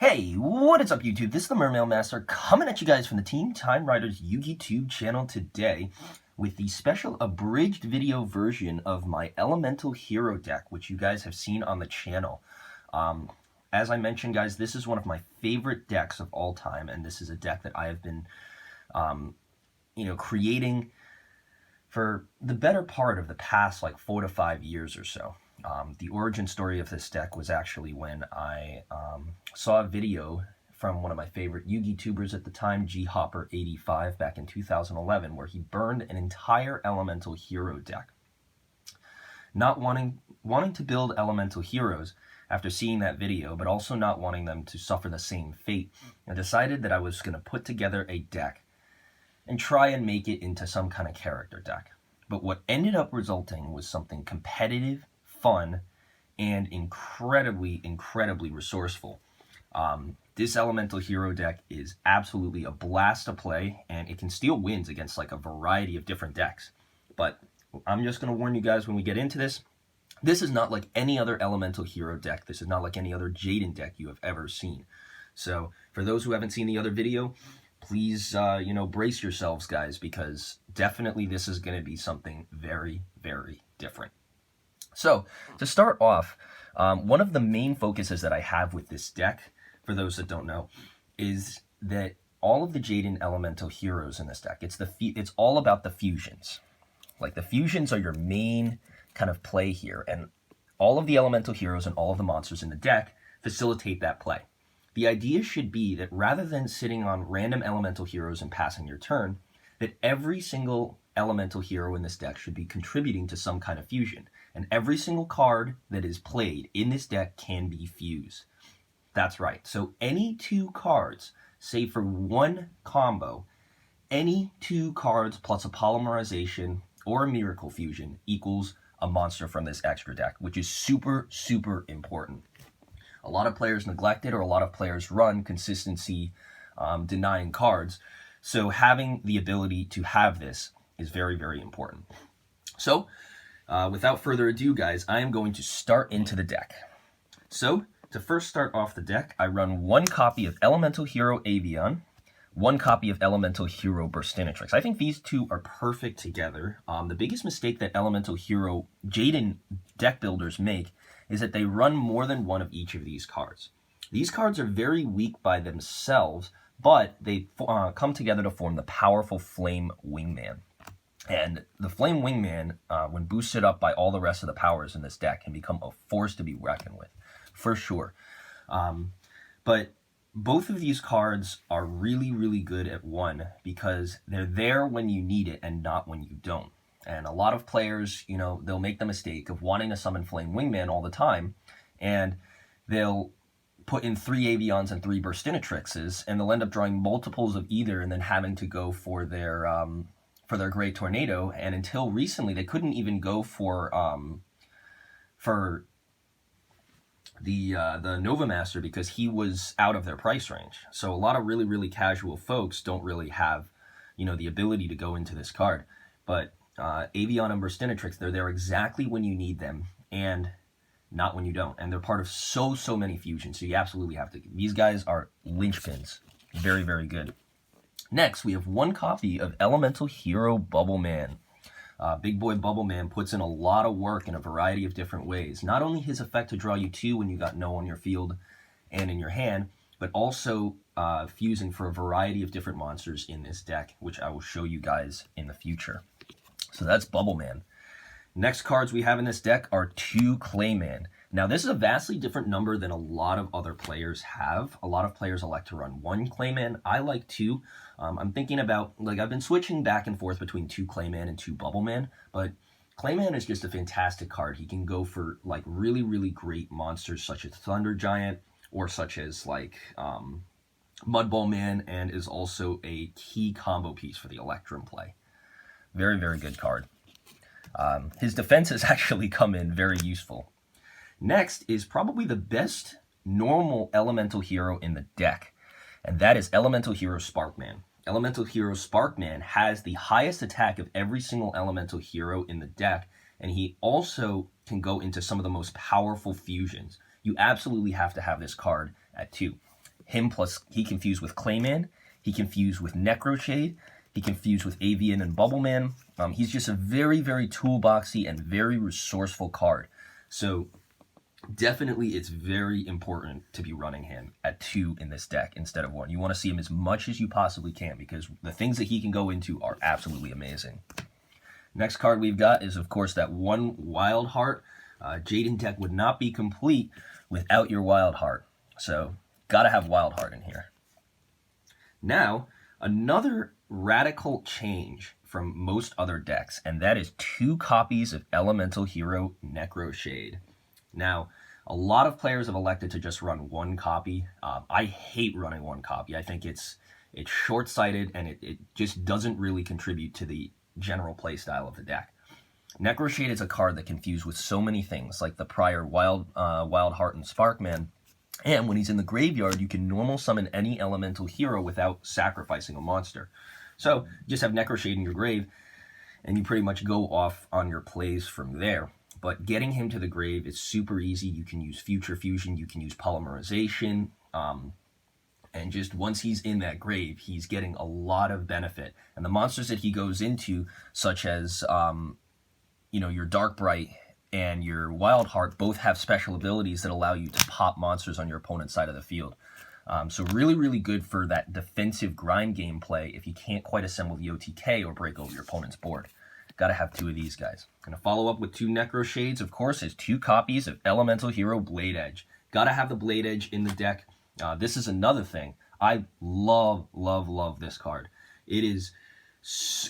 Hey, what is up YouTube? This is the Mermail Master coming at you guys from the Team Time Riders Yuki Tube channel today with the special abridged video version of my Elemental Hero deck, which you guys have seen on the channel. As I mentioned, guys, this is one of my favorite decks of all time, and this is a deck that I have been, creating for the better part of the past, 4 to 5 years or so. The origin story of this deck was actually when I saw a video from one of my favorite Yugi tubers at the time, GHopper85, back in 2011, where he burned an entire Elemental Hero deck. Not wanting to build Elemental Heroes after seeing that video, but also not wanting them to suffer the same fate, I decided that I was going to put together a deck and try and make it into some kind of character deck. But what ended up resulting was something competitive, fun, and incredibly resourceful. This Elemental Hero deck is absolutely a blast to play, and it can steal wins against a variety of different decks. But I'm just going to warn you guys when we get into this, this is not like any other Elemental Hero deck. This is not like any other Jaden deck you have ever seen. So for those who haven't seen the other video, please, brace yourselves, guys, because definitely this is going to be something very, very different. So, to start off, one of the main focuses that I have with this deck, for those that don't know, is that all of the Jaden Elemental Heroes in this deck, it's all about the fusions. The fusions are your main kind of play here, and all of the Elemental Heroes and all of the monsters in the deck facilitate that play. The idea should be that rather than sitting on random Elemental Heroes and passing your turn, that every single Elemental Hero in this deck should be contributing to some kind of fusion. And every single card that is played in this deck can be fused. That's right. So any two cards, save for one combo, any two cards plus a polymerization or a miracle fusion equals a monster from this extra deck, which is super, super important. A lot of players neglect it, or a lot of players run consistency denying cards. So having the ability to have this is very, very important. So without further ado, guys, I am going to start into the deck. So to first start off the deck, I run one copy of Elemental Hero Avian, one copy of Elemental Hero Burstinatrix. I think these two are perfect together. The biggest mistake that Elemental Hero Jaden deck builders make is that they run more than one of each of these cards. These cards are very weak by themselves, but they come together to form the powerful Flame Wingman. And the Flame Wingman, when boosted up by all the rest of the powers in this deck, can become a force to be reckoned with, for sure. But both of these cards are really, really good at one, because they're there when you need it and not when you don't. And a lot of players, they'll make the mistake of wanting to summon Flame Wingman all the time, and they'll put in 3 Avians and 3 Burstinatrixes, and they'll end up drawing multiples of either and then having to go for their Great Tornado. And until recently, they couldn't even go for the Nova Master because he was out of their price range. So a lot of really, really casual folks don't really have, the ability to go into this card. But Avian and Burstinatrix, they're there exactly when you need them and not when you don't. And they're part of so many fusions, so you absolutely have to. These guys are linchpins. Very, very good. Next, we have one copy of Elemental Hero Bubble Man. Big boy Bubble Man puts in a lot of work in a variety of different ways. Not only his effect to draw you 2 when you got no on your field and in your hand, but also fusing for a variety of different monsters in this deck, which I will show you guys in the future. So that's Bubble Man. Next cards we have in this deck are 2 Clayman. Now this is a vastly different number than a lot of other players have. A lot of players elect to run 1 Clayman. I like 2. I'm thinking about, I've been switching back and forth between 2 Clayman and 2 Bubble Man, but Clayman is just a fantastic card. He can go for really, really great monsters such as Thunder Giant or such as Mudball Man, and is also a key combo piece for the Electrum play. Very, very good card. His defenses actually come in very useful. Next is probably the best normal Elemental Hero in the deck, and that is Elemental Hero Sparkman. Elemental Hero Sparkman has the highest attack of every single Elemental Hero in the deck, and he also can go into some of the most powerful fusions. You absolutely have to have this card at 2. him plus he can fuse with Clayman, he can fuse with Necroshade, he can fuse with Avian and Bubbleman. He's just a very, very toolboxy and very resourceful card. So definitely it's very important to be running him at 2 in this deck instead of 1. You want to see him as much as you possibly can because the things that he can go into are absolutely amazing. Next card we've got is, of course, that 1 Wild Heart. Jaden deck would not be complete without your Wild Heart. So, gotta have Wild Heart in here. Now, another radical change from most other decks, and that is 2 copies of Elemental Hero Necroshade. Now, a lot of players have elected to just run 1 copy. I hate running 1 copy. I think it's short-sighted, and it just doesn't really contribute to the general play style of the deck. Necroshade is a card that can fuse with so many things, like the prior Wild Heart and Sparkman. And when he's in the graveyard, you can normal summon any elemental hero without sacrificing a monster. So you just have Necroshade in your grave, and you pretty much go off on your plays from there. But getting him to the grave is super easy. You can use Future Fusion, you can use Polymerization, and just once he's in that grave, he's getting a lot of benefit. And the monsters that he goes into, such as your Dark Bright and your Wild Heart, both have special abilities that allow you to pop monsters on your opponent's side of the field. So really, really good for that defensive grind game play if you can't quite assemble the OTK or break over your opponent's board. Got to have 2 of these guys. Going to follow up with 2 Necroshades, of course, is 2 copies of Elemental Hero Blade Edge. Got to have the Blade Edge in the deck. This is another thing. I love, love, love this card. It has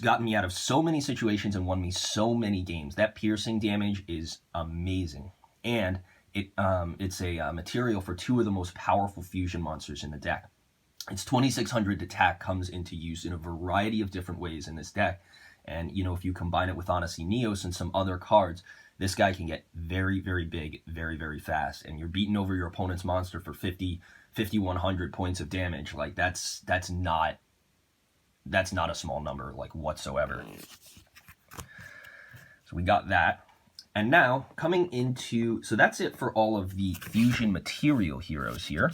gotten me out of so many situations and won me so many games. That piercing damage is amazing. And it's a material for 2 of the most powerful fusion monsters in the deck. Its 2600 attack comes into use in a variety of different ways in this deck. And, if you combine it with Honesty Neos and some other cards, this guy can get very, very big, very, very fast. And you're beating over your opponent's monster for 5,100 points of damage. Like, that's not a small number, like, whatsoever. So we got that. And now, coming into... So that's it for all of the fusion material heroes here.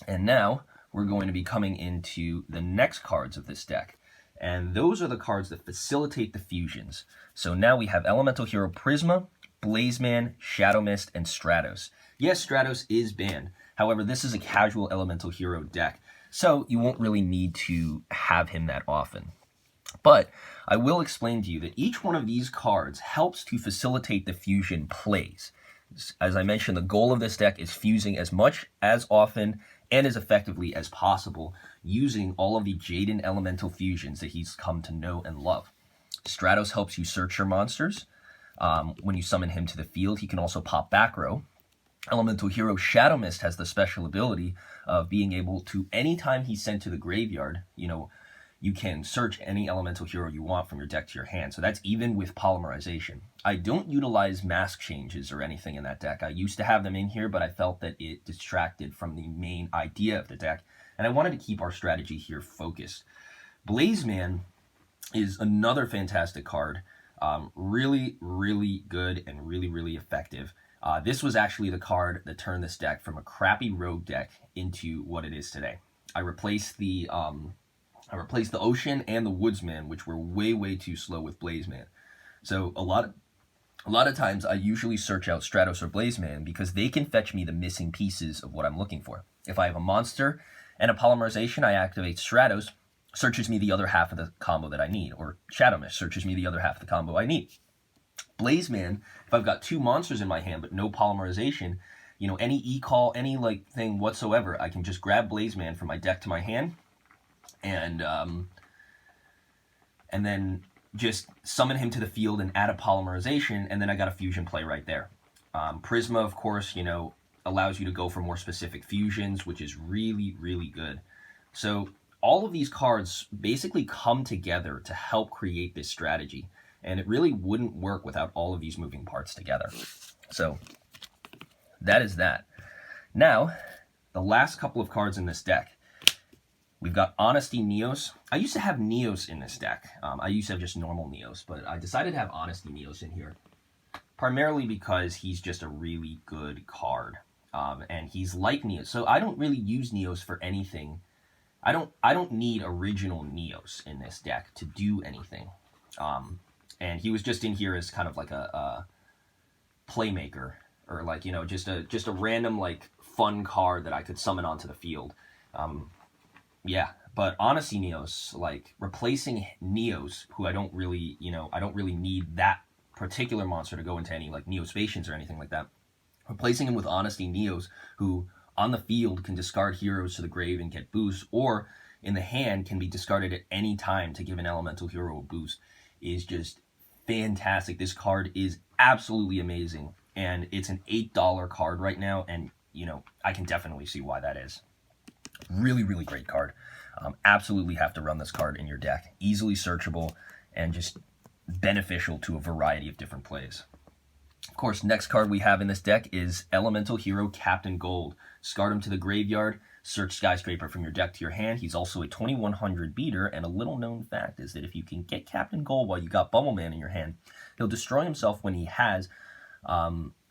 And now, we're going to be coming into the next cards of this deck. And those are the cards that facilitate the fusions. So now we have Elemental Hero Prisma, Blazeman, Shadow Mist, and Stratos. Yes, Stratos is banned. However, this is a casual Elemental Hero deck, so you won't really need to have him that often. But I will explain to you that each one of these cards helps to facilitate the fusion plays. As I mentioned, the goal of this deck is fusing as much, as often, and as effectively as possible, using all of the Jaden elemental fusions that he's come to know and love. Stratos helps you search your monsters. When you summon him to the field, he can also pop back row. Elemental Hero Shadow Mist has the special ability of being able to, anytime he's sent to the graveyard, you can search any elemental hero you want from your deck to your hand. So that's even with Polymerization. I don't utilize mask changes or anything in that deck. I used to have them in here, but I felt that it distracted from the main idea of the deck, and I wanted to keep our strategy here focused. Blazeman is another fantastic card. Really, really good and really, really effective. This was actually the card that turned this deck from a crappy rogue deck into what it is today. I replaced the Ocean and the Woodsman, which were way, way too slow with Blazeman. So a lot of times I usually search out Stratos or Blazeman because they can fetch me the missing pieces of what I'm looking for. If I have a monster and a Polymerization, I activate Stratos, searches me the other half of the combo that I need, or Shadow Mist searches me the other half of the combo I need. Blazeman, if I've got 2 monsters in my hand but no Polymerization, any e-call, any thing whatsoever, I can just grab Blazeman from my deck to my hand, and then just summon him to the field and add a Polymerization, and then I got a fusion play right there. Prisma, of course, allows you to go for more specific fusions, which is really, really good. So all of these cards basically come together to help create this strategy, and it really wouldn't work without all of these moving parts together. So that is that. Now, the last couple of cards in this deck. We've got Honesty Neos. I used to have Neos in this deck. I used to have just normal Neos, but I decided to have Honesty Neos in here, primarily because he's just a really good card. And he's like Neos. So I don't really use Neos for anything. I don't need original Neos in this deck to do anything. And he was just in here as kind of like a playmaker, or like, you know, just a random like fun card that I could summon onto the field. Yeah, but Honesty Neos, like replacing Neos, who I don't really need that particular monster to go into any like Neospacians or anything like that. Replacing him with Honesty Neos, who on the field can discard heroes to the grave and get boosts, or in the hand can be discarded at any time to give an elemental hero a boost, is just fantastic. This card is absolutely amazing, and it's an $8 card right now, and you know, I can definitely see why that is. Really, really great card. Absolutely have to run this card in your deck. Easily searchable and just beneficial to a variety of different plays. Of course, next card we have in this deck is Elemental Hero Captain Gold. Discard him to the graveyard, search Skyscraper from your deck to your hand. He's also a 2100 beater, and a little known fact is that if you can get Captain Gold while you got Bumbleman in your hand, he'll destroy himself when he has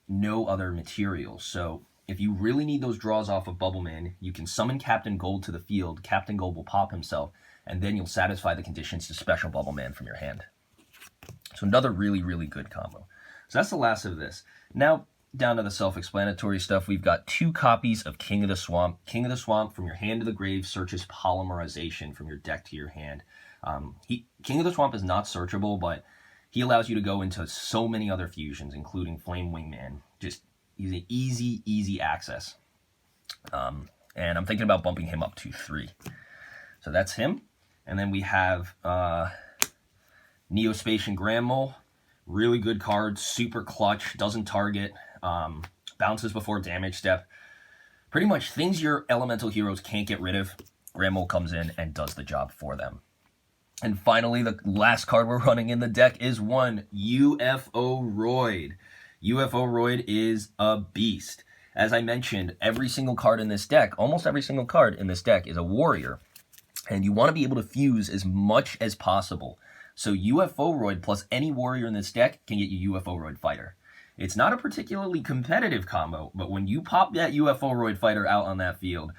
no other materials. So if you really need those draws off of Bubbleman, you can summon Captain Gold to the field. Captain Gold will pop himself, and then you'll satisfy the conditions to special Bubbleman from your hand. So another really, really good combo. So that's the last of this. Now, down to the self-explanatory stuff, we've got 2 copies of King of the Swamp. King of the Swamp, from your hand to the grave, searches Polymerization from your deck to your hand. King of the Swamp is not searchable, but he allows you to go into so many other fusions, including Flame Wingman. Just, he's an easy access. And I'm thinking about bumping him up to 3. So that's him. And then we have Neospacian Grand Mole. Really good card, super clutch, doesn't target, bounces before damage step. Pretty much things your elemental heroes can't get rid of, Grand Mole comes in and does the job for them. And finally, the last card we're running in the deck is one UFO Roid. UFO Roid is a beast. As I mentioned, every single card in this deck, almost every single card in this deck is a warrior. And you want to be able to fuse as much as possible. So UFO Roid plus any warrior in this deck can get you UFO Roid Fighter. It's not a particularly competitive combo, but when you pop that UFO Roid Fighter out on that field,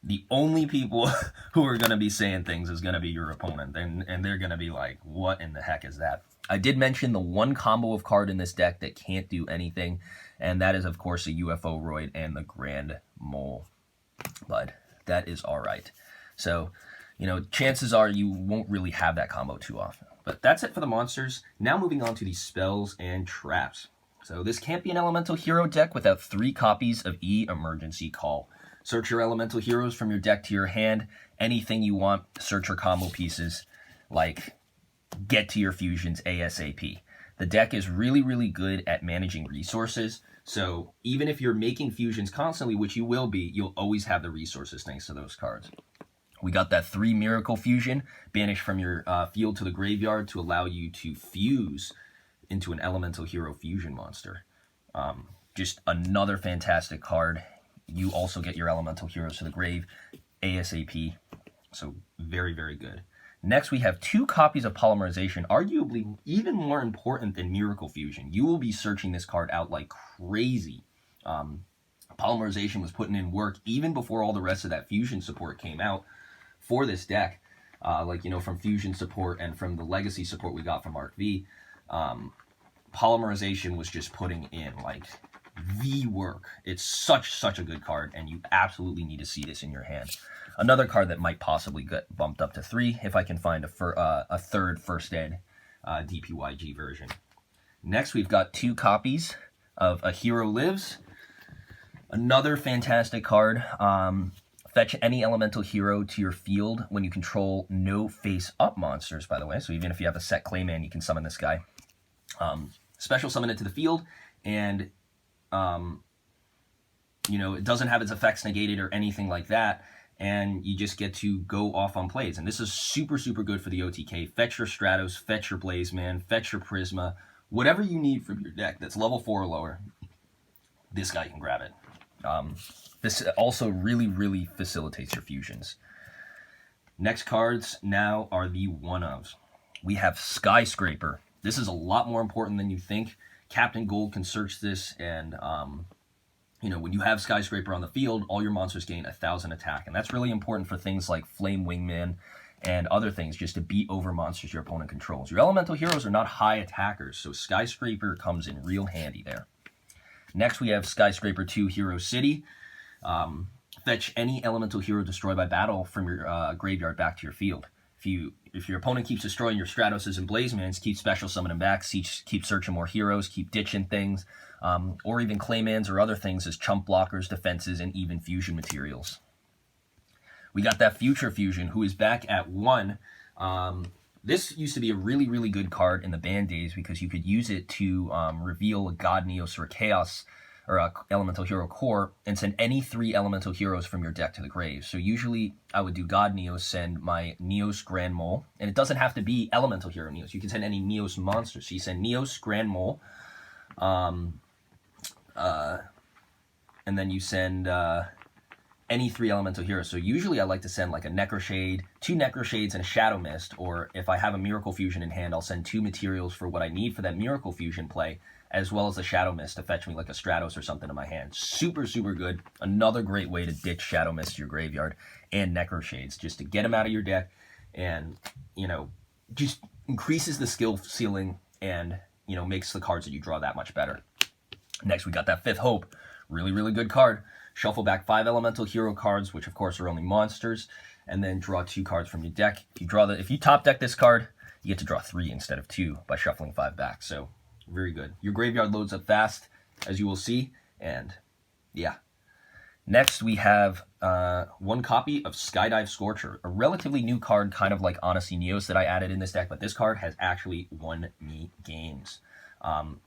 the only people who are going to be saying things is going to be your opponent, and they're going to be like, what in the heck is that? I did mention the one combo of card in this deck that can't do anything, and that is, of course, a UFO Roid and the Grand Mole. But that is all right. So, you know, chances are you won't really have that combo too often. But that's it for the monsters. Now moving on to the spells and traps. So this can't be an elemental hero deck without 3 copies of Emergency Call. Search your elemental heroes from your deck to your hand. Anything you want, search your combo pieces, like get to your fusions ASAP. The deck is really, really good at managing resources. So even if you're making fusions constantly, which you will be, you'll always have the resources thanks to those cards. We got that 3 Miracle Fusion, banished from your field to the graveyard to allow you to fuse into an Elemental Hero Fusion monster. Just another fantastic card. You also get your Elemental Heroes to the grave ASAP, so very, very good. Next, we have 2 copies of Polymerization, arguably even more important than Miracle Fusion. You will be searching this card out like crazy. Polymerization was putting in work even before all the rest of that fusion support came out for this deck, like, you know, from fusion support and from the legacy support we got from Arc V. Polymerization was just putting in like the work. It's such a good card, and you absolutely need to see this in your hand. Another card that might possibly get bumped up to 3 if I can find a third First Ed DPYG version. Next, we've got 2 copies of A Hero Lives. Another fantastic card. Fetch any elemental hero to your field when you control no face-up monsters, by the way. So even if you have a set Clayman, you can summon this guy. Special summon it to the field, and you know, it doesn't have its effects negated or anything like that, and you just get to go off on plays. And this is super good for the OTK. Fetch your Stratos, fetch your Blazeman, fetch your Prisma, whatever you need from your deck that's level 4 or lower, this guy can grab it. This also really facilitates your fusions. Next cards now are the one-ofs. We have Skyscraper. This is a lot more important than you think. Captain Gold can search this and you know, when you have Skyscraper on the field, all your monsters gain 1,000 attack. And that's really important for things like Flame Wingman and other things, just to beat over monsters your opponent controls. Your elemental heroes are not high attackers, so Skyscraper comes in real handy there. Next, we have Skyscraper 2 Hero City. Fetch any elemental hero destroyed by battle from your graveyard back to your field. If your opponent keeps destroying your Stratoses and Blazemans, keep special summoning back, keep searching more heroes, keep ditching things, or even Claymans or other things as chump blockers, defenses, and even fusion materials. We got that Future Fusion, who is back at 1. This used to be a really, really good card in the ban days because you could use it to reveal a God Neos or a Chaos or a Elemental Hero core and send any 3 Elemental Heroes from your deck to the grave. So usually I would do God Neos, send my Neos Grand Mole, and it doesn't have to be Elemental Hero Neos. You can send any Neos monster. So you send Neos Grand Mole, and then you send any 3 elemental heroes. So usually I like to send like a Necroshade, 2 Necroshades, and a Shadow Mist, or if I have a Miracle Fusion in hand, I'll send 2 materials for what I need for that Miracle Fusion play, as well as the Shadow Mist to fetch me like a Stratos or something in my hand. Super, super good. Another great way to ditch Shadow Mist to your graveyard and Necroshades, just to get them out of your deck and, you know, just increases the skill ceiling and, you know, makes the cards that you draw that much better. Next, we got that Fifth Hope. Really, really good card. Shuffle back 5 elemental hero cards, which of course are only monsters, and then draw 2 cards from your deck. If you top deck this card, you get to draw 3 instead of 2 by shuffling 5 back. So very good. Your graveyard loads up fast, as you will see, and yeah. Next, we have 1 copy of Skydive Scorcher, a relatively new card, kind of like Honesty Neos that I added in this deck, but this card has actually won me games.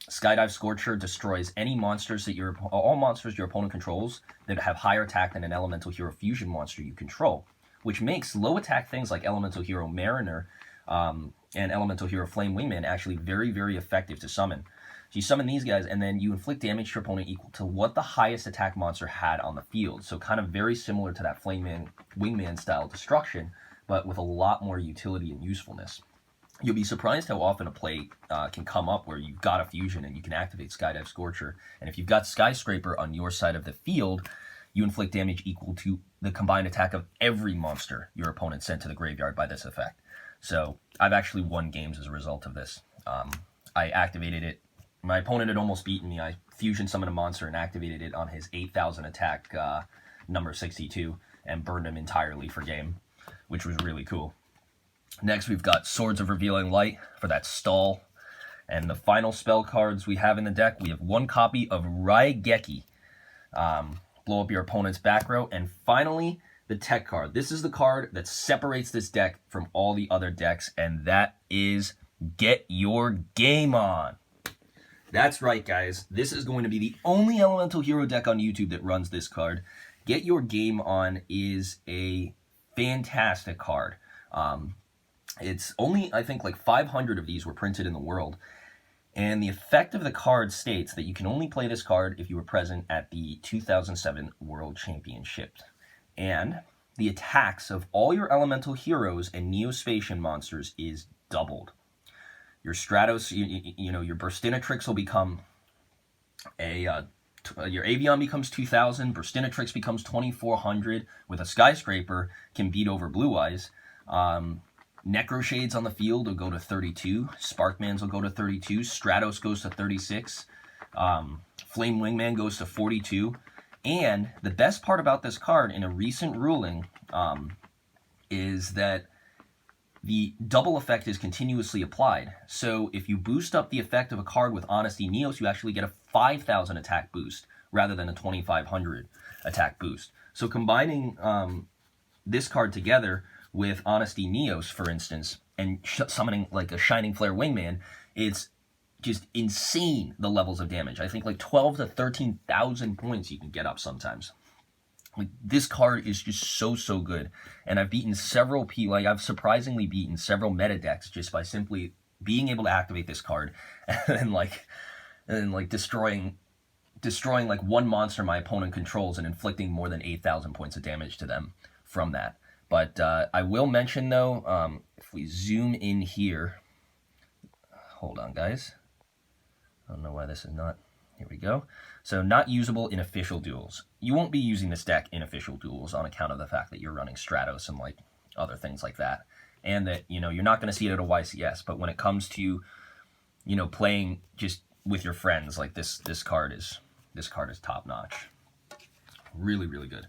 Skydive Scorcher destroys any monsters that all monsters your opponent controls that have higher attack than an Elemental Hero Fusion monster you control, which makes low attack things like Elemental Hero Mariner and Elemental Hero Flame Wingman actually very, very effective to summon. So you summon these guys, and then you inflict damage to your opponent equal to what the highest attack monster had on the field. So kind of very similar to that Flame Wingman style destruction, but with a lot more utility and usefulness. You'll be surprised how often a play can come up where you've got a fusion and you can activate Skydive Scorcher. And if you've got Skyscraper on your side of the field, you inflict damage equal to the combined attack of every monster your opponent sent to the graveyard by this effect. So I've actually won games as a result of this. I activated it. My opponent had almost beaten me. I fusion summoned a monster and activated it on his 8,000 attack number 62 and burned him entirely for game, which was really cool. Next, we've got Swords of Revealing Light for that stall. And the final spell cards we have in the deck, we have 1 copy of Raigeki. Blow up your opponent's back row. And finally, the tech card. This is the card that separates this deck from all the other decks, and that is Get Your Game On. That's right, guys. This is going to be the only Elemental Hero deck on YouTube that runs this card. Get Your Game On is a fantastic card. It's only, I think, like 500 of these were printed in the world. And the effect of the card states that you can only play this card if you were present at the 2007 World Championship. And the attacks of all your elemental heroes and Neospatian monsters is doubled. Your Stratos, your Burstinatrix will become your Avion becomes 2,000, Burstinatrix becomes 2,400, with a Skyscraper can beat over Blue Eyes. Necroshades on the field will go to 32. Sparkmans will go to 32. Stratos goes to 36. Flame Wingman goes to 42. And the best part about this card in a recent ruling is that the double effect is continuously applied. So if you boost up the effect of a card with Honesty Neos, you actually get a 5,000 attack boost rather than a 2,500 attack boost. So combining this card together with Honesty Neos, for instance, and summoning like a Shining Flare Wingman, it's just insane the levels of damage. I think like 12 to 13,000 points you can get up sometimes. Like, this card is just so, so good. And I've beaten several I've surprisingly beaten several meta decks just by simply being able to activate this card and destroying like one monster my opponent controls and inflicting more than 8,000 points of damage to them from that. But I will mention, though, if we zoom in here, hold on, guys. I don't know why this is not, Here we go. So not usable in official duels. You won't be using this deck in official duels on account of the fact that you're running Stratos and like other things like that. And that, you know, you're not going to see it at a YCS. But when it comes to, you know, playing just with your friends, like this card is top notch. Really, really good.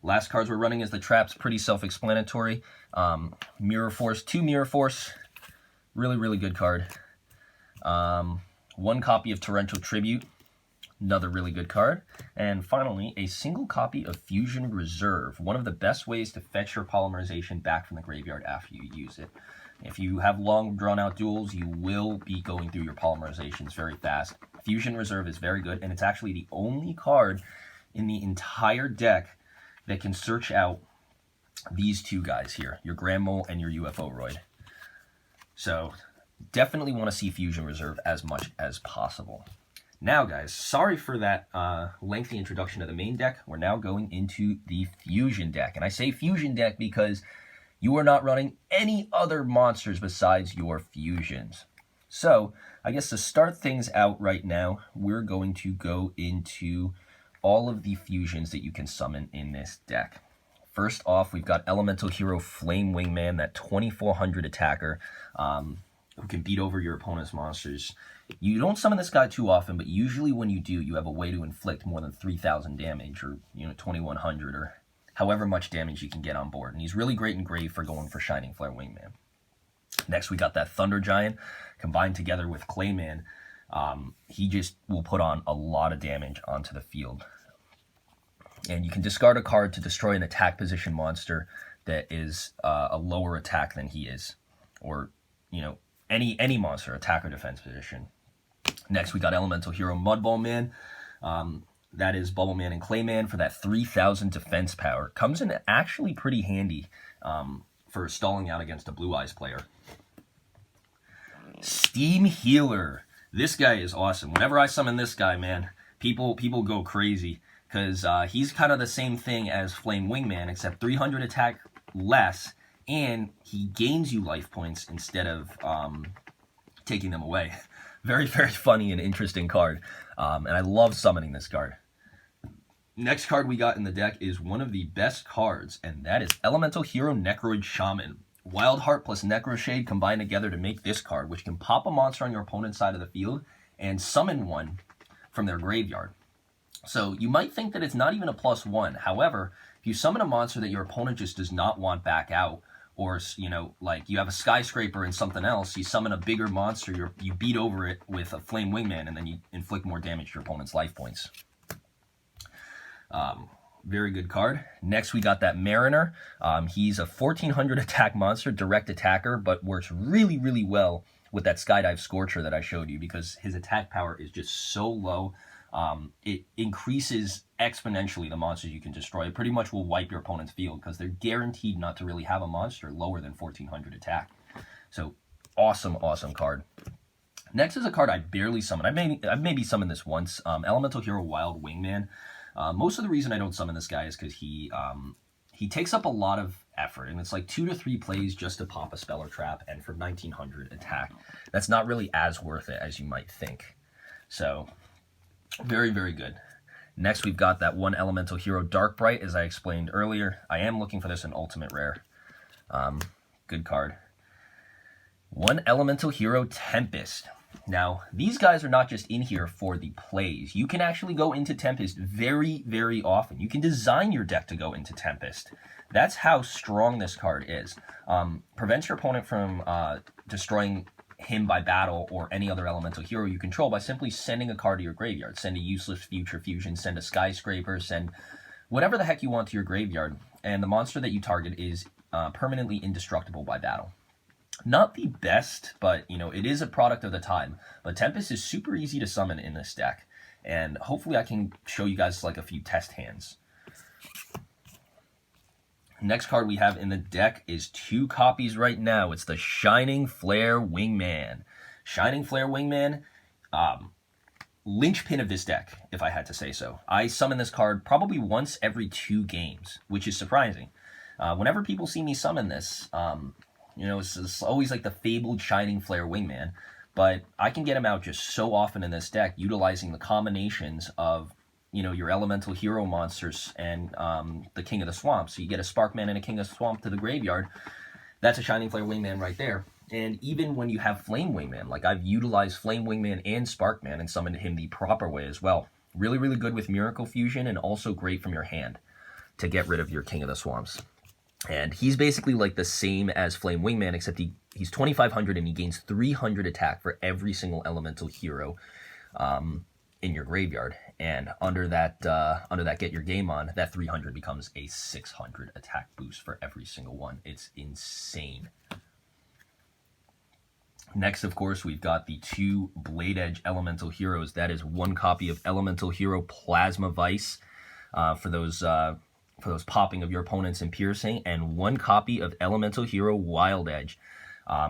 Last cards we're running is the Traps. Pretty self-explanatory. Mirror Force, 2 Mirror Force. Really, really good card. 1 copy of Torrential Tribute. Another really good card. And finally, a single copy of Fusion Reserve. One of the best ways to fetch your polymerization back from the graveyard after you use it. If you have long, drawn-out duels, you will be going through your polymerizations very fast. Fusion Reserve is very good, and it's actually the only card in the entire deck that can search out these 2 guys here, your Grand Mole and your UFO Roid. So definitely want to see Fusion Reserve as much as possible. Now, guys, sorry for that lengthy introduction to the main deck. We're now going into the Fusion deck. And I say Fusion deck because you are not running any other monsters besides your Fusions. So, I guess to start things out right now, we're going to go into all of the Fusions that you can summon in this deck. First off, we've got Elemental Hero Flame Wingman, that 2400 attacker who can beat over your opponent's monsters. You don't summon this guy too often, but usually when you do, you have a way to inflict more than 3,000 damage, or 2,100, or however much damage you can get on board. And he's really great in Grave for going for Shining Flare Wingman. Next, we got that Thunder Giant combined together with Clayman. He just will put on a lot of damage onto the field. And you can discard a card to destroy an attack position monster that is a lower attack than he is, or any monster, attack or defense position. Next, we got Elemental Hero Mudball Man. That is Bubble Man and Clayman for that 3,000 defense power. Comes in actually pretty handy for stalling out against a Blue Eyes player. Steam Healer. This guy is awesome. Whenever I summon this guy, man, people go crazy, because he's kind of the same thing as Flame Wingman, except 300 attack less, and he gains you life points instead of taking them away. Very, very funny and interesting card, and I love summoning this card. Next card we got in the deck is one of the best cards, and that is Elemental Hero Necroid Shaman. Wild Heart plus Necroshade combined together to make this card, which can pop a monster on your opponent's side of the field and summon one from their graveyard. So you might think that it's not even a +1. However, if you summon a monster that your opponent just does not want back out, or like you have a Skyscraper and something else, you summon a bigger monster, you beat over it with a Flame Wingman, and then you inflict more damage to your opponent's life points. Very good card. Next, we got that Mariner. He's a 1400 attack monster, direct attacker, but works really, really well with that Skydive Scorcher that I showed you, because his attack power is just so low. It increases exponentially the monsters you can destroy. It pretty much will wipe your opponent's field, because they're guaranteed not to really have a monster lower than 1400 attack. So, awesome, awesome card. Next is a card I barely summon. I've maybe summoned this once. Elemental Hero Wild Wingman. Most of the reason I don't summon this guy is because he takes up a lot of effort, and it's like 2 to 3 plays just to pop a spell or trap, and for 1900 attack. That's not really as worth it as you might think. So, very, very good. Next, we've got that one Elemental Hero Darkbright, as I explained earlier. I am looking for this in Ultimate Rare. Good card. One Elemental Hero Tempest. Now, these guys are not just in here for the plays. You can actually go into Tempest very, very often. You can design your deck to go into Tempest. That's how strong this card is. Prevents your opponent from destroying him by battle or any other elemental hero you control by simply sending a card to your graveyard. Send a useless Future Fusion, send a Skyscraper, send whatever the heck you want to your graveyard, and the monster that you target is permanently indestructible by battle. Not the best, but it is a product of the time. But Tempest is super easy to summon in this deck, and hopefully I can show you guys like a few test hands. Next card we have in the deck is 2 copies right now. It's the Shining Flare Wingman. Shining Flare Wingman, linchpin of this deck, if I had to say so. I summon this card probably once every 2 games, which is surprising. Whenever people see me summon this, it's always like the fabled Shining Flare Wingman. but I can get him out just so often in this deck, utilizing the combinations of, you know, your elemental hero monsters and the King of the Swamp. So you get a Sparkman and a King of the Swamp to the graveyard. That's a Shining Flare Wingman right there. And even when you have Flame Wingman, like I've utilized Flame Wingman and Sparkman and summoned him the proper way as well. Really, really good with Miracle Fusion, and also great from your hand to get rid of your King of the Swamps. And he's basically like the same as Flame Wingman, except he's 2,500 and he gains 300 attack for every single elemental hero in your graveyard. And under that Get Your Game On, that 300 becomes a 600 attack boost for every single one. It's insane. Next, of course, we've got the 2 Blade Edge Elemental Heroes. That is 1 copy of Elemental Hero Plasma Vice for those popping of your opponents and piercing, and 1 copy of Elemental Hero Wild Edge.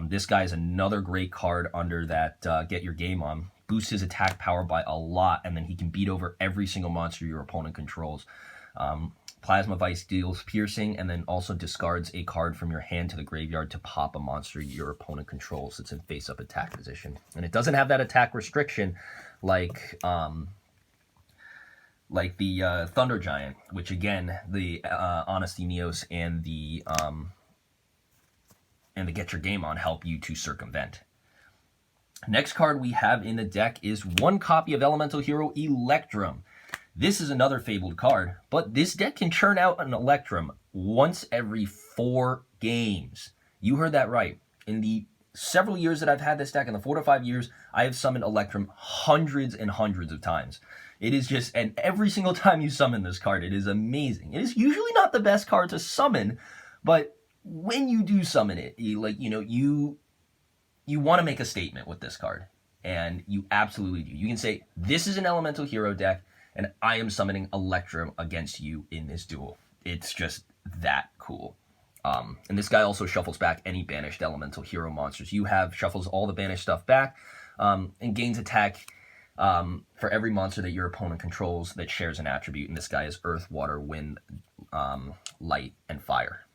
This guy is another great card under that Get Your Game On. Boosts his attack power by a lot, and then he can beat over every single monster your opponent controls. Plasma Vice deals piercing, and then also discards a card from your hand to the graveyard to pop a monster your opponent controls. It's in face-up attack position. And it doesn't have that attack restriction like the Thunder Giant, which again, the Honesty Neos and the Get Your Game On help you to circumvent. Next card we have in the deck is 1 copy of Elemental Hero Electrum. This is another fabled card, but this deck can churn out an Electrum once every 4 games. You heard that right. In the several years that I've had this deck, in the 4 to 5 years, I have summoned Electrum hundreds and hundreds of times. It is just, and every single time you summon this card, it is amazing. It is usually not the best card to summon, but when you do summon it, you want to make a statement with this card, and you absolutely do. You can say, this is an Elemental Hero deck, and I am summoning Electrum against you in this duel. It's just that cool. And this guy also shuffles back any banished Elemental Hero monsters you have, shuffles all the banished stuff back, and gains attack for every monster that your opponent controls that shares an attribute. And this guy is Earth, Water, Wind, Light, and Fire.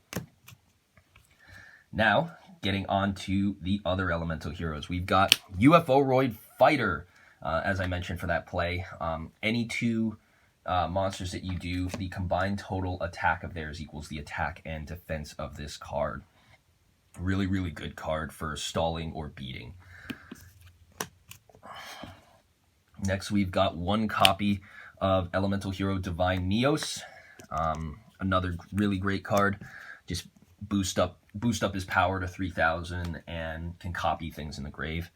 Now, getting on to the other Elemental Heroes. We've got UFO-Roid Fighter. As I mentioned for that play, any 2 monsters that you do, the combined total attack of theirs equals the attack and defense of this card. Really, really good card for stalling or beating. Next, we've got 1 copy of Elemental Hero Divine Neos. Another really great card. Just boost up his power to 3,000 and can copy things in the grave.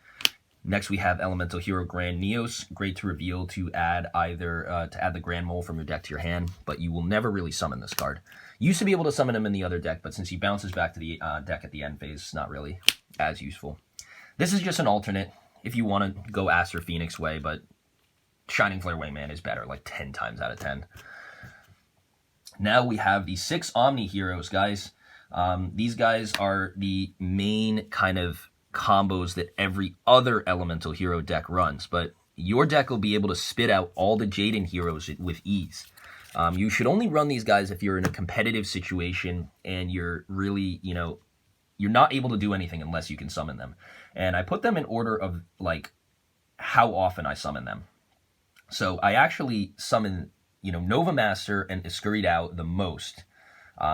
Next, we have Elemental Hero Grand Neos. Great to reveal to add the Grand Mole from your deck to your hand, but you will never really summon this card. You used to be able to summon him in the other deck, but since he bounces back to the deck at the end phase, it's not really as useful. This is just an alternate if you want to go Aster Phoenix way, but Shining Flare Wingman is better, like 10 times out of 10. Now we have the 6 Omni-heroes, guys. These guys are the main kind of combos that every other Elemental Hero deck runs, but your deck will be able to spit out all the Jaden heroes with ease. You should only run these guys if you're in a competitive situation and you're really, you're not able to do anything unless you can summon them. And I put them in order of, like, how often I summon them. So I actually summon, Nova Master and Escurried Out the most.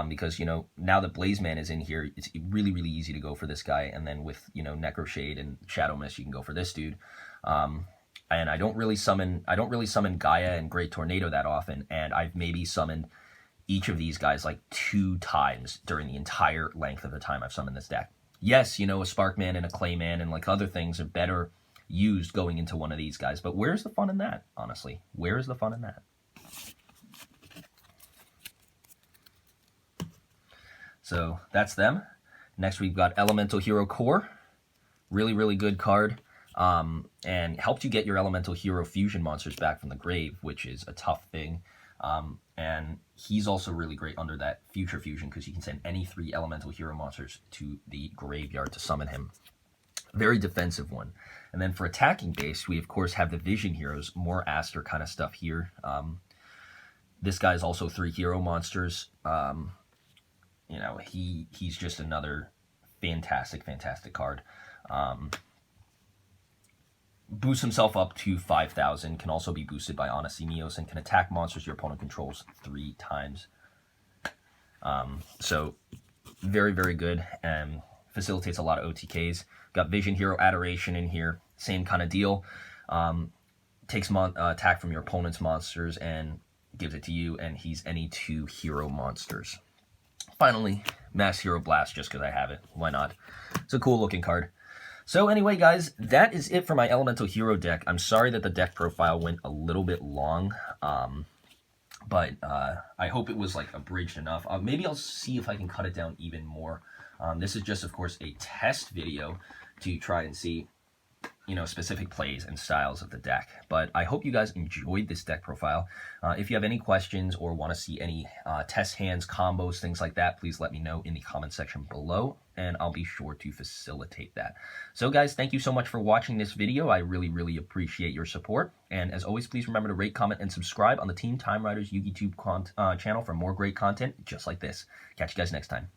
Because, now that Blazeman is in here, it's really, really easy to go for this guy. And then with, Necroshade and Shadow Mist, you can go for this dude. And I don't really summon Gaia and Great Tornado that often. And I've maybe summoned each of these guys like 2 times during the entire length of the time I've summoned this deck. Yes, a Sparkman and a Clayman and like other things are better used going into one of these guys. But where's the fun in that, honestly? Where is the fun in that? So that's them. Next, we've got Elemental Hero Core. Really, really good card. And helped you get your Elemental Hero Fusion monsters back from the grave, which is a tough thing. And he's also really great under that Future Fusion because you can send any 3 Elemental Hero monsters to the graveyard to summon him. Very defensive one. And then for attacking base, we of course have the Vision Heroes, more Aster kind of stuff here. This guy's also 3 hero monsters. He's just another fantastic, fantastic card. boosts himself up to 5,000, can also be boosted by Onesimeos, and can attack monsters your opponent controls 3 times. So very, very good, and facilitates a lot of OTKs. Got Vision Hero Adoration in here, same kind of deal. Takes attack from your opponent's monsters and gives it to you, and he's any 2 hero monsters. Finally, Mass Hero Blast, just because I have it. Why not? It's a cool looking card. So anyway, guys, that is it for my Elemental Hero deck. I'm sorry that the deck profile went a little bit long, but I hope it was like abridged enough. Maybe I'll see if I can cut it down even more. This is just, of course, a test video to try and see, you know, specific plays and styles of the deck. But I hope you guys enjoyed this deck profile. If you have any questions or want to see any test hands, combos, things like that, please let me know in the comment section below, and I'll be sure to facilitate that. So guys, thank you so much for watching this video. I really, really appreciate your support. And as always, please remember to rate, comment, and subscribe on the Team Time Riders YouTube channel for more great content just like this. Catch you guys next time.